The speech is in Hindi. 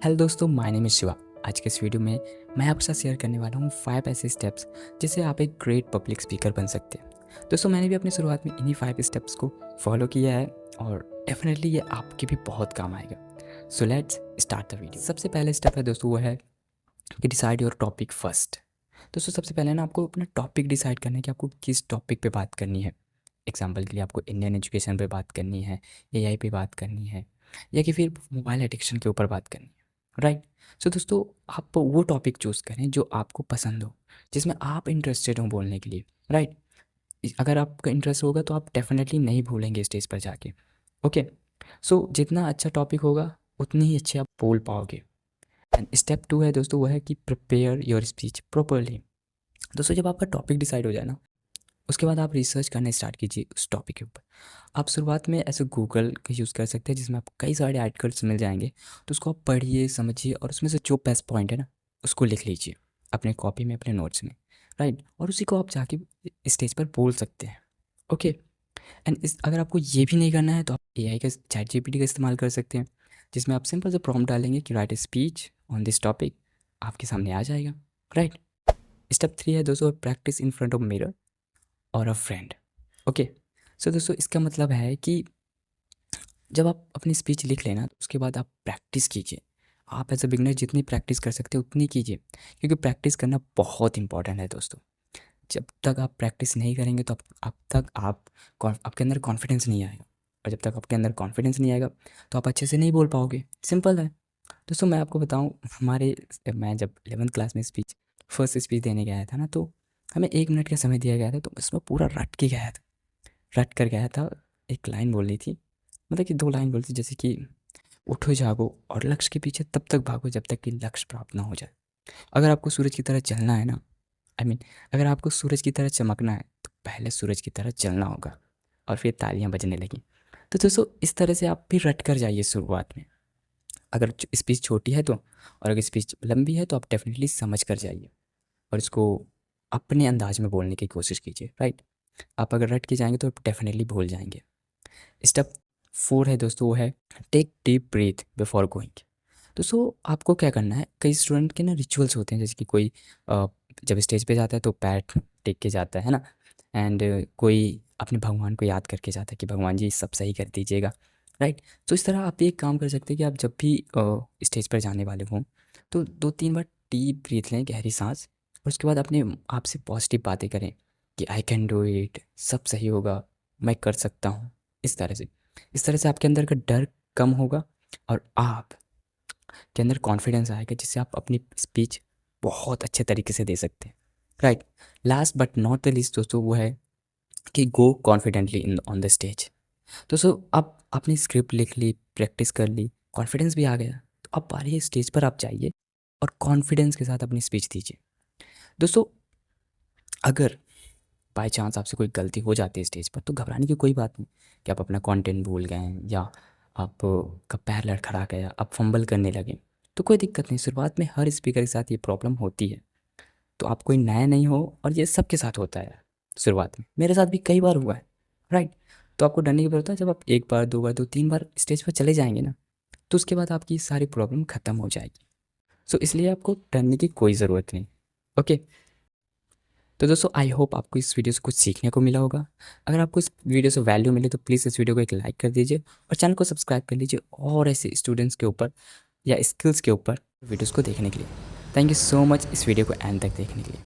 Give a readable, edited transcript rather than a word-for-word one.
हेलो दोस्तों, माय नेम इज़ शिवा। आज के इस वीडियो में मैं आपके साथ शेयर करने वाला हूँ 5 ऐसे स्टेप्स जिससे आप एक ग्रेट पब्लिक स्पीकर बन सकते हैं। दोस्तों, मैंने भी अपनी शुरुआत में इन्हीं 5 स्टेप्स को फॉलो किया है और डेफिनेटली ये आपके भी बहुत काम आएगा। So let's start the video. सबसे पहले स्टेप है दोस्तों, वो है कि डिसाइड योर टॉपिक फर्स्ट। दोस्तों, सबसे पहले ना आपको अपना टॉपिक डिसाइड करना है कि आपको किस टॉपिक पे बात करनी है। एग्जाम्पल के लिए आपको इंडियन एजुकेशन पे बात करनी है, एआई पे बात करनी है, या कि फिर मोबाइल एडिक्शन के ऊपर बात करनी है, राइट। सो दोस्तों, आप वो टॉपिक चूज़ करें जो आपको पसंद हो, जिसमें आप इंटरेस्टेड हो बोलने के लिए, राइट। अगर आपका इंटरेस्ट होगा तो आप डेफिनेटली नहीं भूलेंगे स्टेज पर जाके। ओके। सो जितना अच्छा टॉपिक होगा उतनी ही अच्छे आप बोल पाओगे। एंड स्टेप 2 है दोस्तों, वो है कि प्रिपेयर योर स्पीच प्रॉपरली। दोस्तों, जब आपका टॉपिक डिसाइड हो जाए ना, उसके बाद आप रिसर्च करना स्टार्ट कीजिए उस टॉपिक के ऊपर। आप शुरुआत में ऐसे गूगल का यूज़ कर सकते हैं, जिसमें आपको कई सारे आर्टिकल्स मिल जाएंगे। तो उसको आप पढ़िए, समझिए, और उसमें से जो बेस्ट पॉइंट है ना, उसको लिख लीजिए अपने कॉपी में, अपने नोट्स में, राइट। और उसी को आप जाके स्टेज पर बोल सकते हैं। ओके। एंड इस अगर आपको ये भी नहीं करना है तो आप एआई का, चैट जीपीटी का इस्तेमाल कर सकते हैं, जिसमें आप सिंपल से प्रॉम्प्ट डालेंगे कि right a speech on this topic, आपके सामने आ जाएगा, राइट। स्टेप 3 है दोस्तों, practice in front of mirror और अ फ्रेंड। ओके। सो दोस्तों, इसका मतलब है कि जब आप अपनी स्पीच लिख लेना तो उसके बाद आप प्रैक्टिस कीजिए। आप एज अ बिगनर जितनी प्रैक्टिस कर सकते हो उतनी कीजिए, क्योंकि प्रैक्टिस करना बहुत इंपॉर्टेंट है दोस्तों। जब तक आप प्रैक्टिस नहीं करेंगे तो अब तक आपके अंदर कॉन्फिडेंस नहीं आएगा, और जब तक आपके अंदर कॉन्फिडेंस नहीं आएगा तो आप अच्छे से नहीं बोल पाओगे। सिंपल है दोस्तों। मैं आपको बताऊं, मैं जब 11th क्लास में फर्स्ट स्पीच देने गया था ना, तो हमें 1 मिनट का समय दिया गया था, तो उसमें पूरा रट के गया था, रट कर गया था। एक लाइन बोलनी थी, मतलब कि 2 लाइन बोलती थी, जैसे कि उठो जागो और लक्ष्य के पीछे तब तक भागो जब तक कि लक्ष्य प्राप्त ना हो जाए। अगर आपको सूरज की तरह चलना है ना, आई मीन अगर आपको सूरज की तरह चमकना है तो पहले सूरज की तरह चलना होगा, और फिर तालियां बजने लगी। तो दोस्तों, इस तरह से आप भी रट कर जाइए शुरुआत में। अगर स्पीच छोटी है तो, और अगर स्पीच लंबी है तो आप डेफिनेटली समझ कर जाइए और इसको अपने अंदाज में बोलने की कोशिश कीजिए, राइट। आप अगर रट के जाएंगे तो डेफिनेटली भूल जाएंगे। स्टेप 4 है दोस्तों, वो है take deep breath before going. दोस्तों, आपको क्या करना है, कई स्टूडेंट के ना रिचुअल्स होते हैं, जैसे कि कोई जब स्टेज पे जाता है तो पैर टेक के जाता है ना। एंड कोई अपने भगवान को याद करके जाता है कि भगवान जी सब सही कर दीजिएगा, राइट। तो इस तरह आप एक काम कर सकते हैं कि आप जब भी स्टेज पर जाने वाले हों तो 2-3 बार डीप ब्रीथ लें, गहरी सांस, और उसके बाद अपने आप से पॉजिटिव बातें करें कि आई कैन डू इट, सब सही होगा, मैं कर सकता हूँ। इस तरह से आपके अंदर का डर कम होगा और आप के अंदर कॉन्फिडेंस आएगा, जिससे आप अपनी स्पीच बहुत अच्छे तरीके से दे सकते हैं, right. Last but not the least दोस्तों, वो है कि go confidently in on the stage. दोस्तों, आप अपनी स्क्रिप्ट लिख ली, प्रैक्टिस कर ली, कॉन्फिडेंस भी आ गया, तो अब बारी है स्टेज पर आप जाइए और कॉन्फिडेंस के साथ अपनी स्पीच दीजिए। दोस्तों, अगर बाय चांस आपसे कोई गलती हो जाती है स्टेज पर, तो घबराने की कोई बात नहीं कि आप अपना कंटेंट भूल गए हैं, या आप का पैर लड़खड़ा गया, आप फंबल करने लगे, तो कोई दिक्कत नहीं। शुरुआत में हर स्पीकर के साथ ये प्रॉब्लम होती है, तो आप कोई नया नहीं हो, और ये सबके साथ होता है शुरुआत में। मेरे साथ भी कई बार हुआ है, राइट। तो आपको डरने की ज़रूरत है, जब आप 1 बार 2 बार 2-3 बार स्टेज पर चले जाएंगे ना, तो उसके बाद आपकी सारी प्रॉब्लम ख़त्म हो जाएगी। सो इसलिए आपको डरने की कोई ज़रूरत नहीं। ओके। तो दोस्तों, आई होप आपको इस वीडियो से कुछ सीखने को मिला होगा। अगर आपको इस वीडियो से वैल्यू मिले तो प्लीज़ इस वीडियो को एक लाइक कर दीजिए और चैनल को सब्सक्राइब कर लीजिए, और ऐसे स्टूडेंट्स के ऊपर या स्किल्स के ऊपर वीडियोस को देखने के लिए। थैंक यू सो मच इस वीडियो को एंड तक देखने के लिए।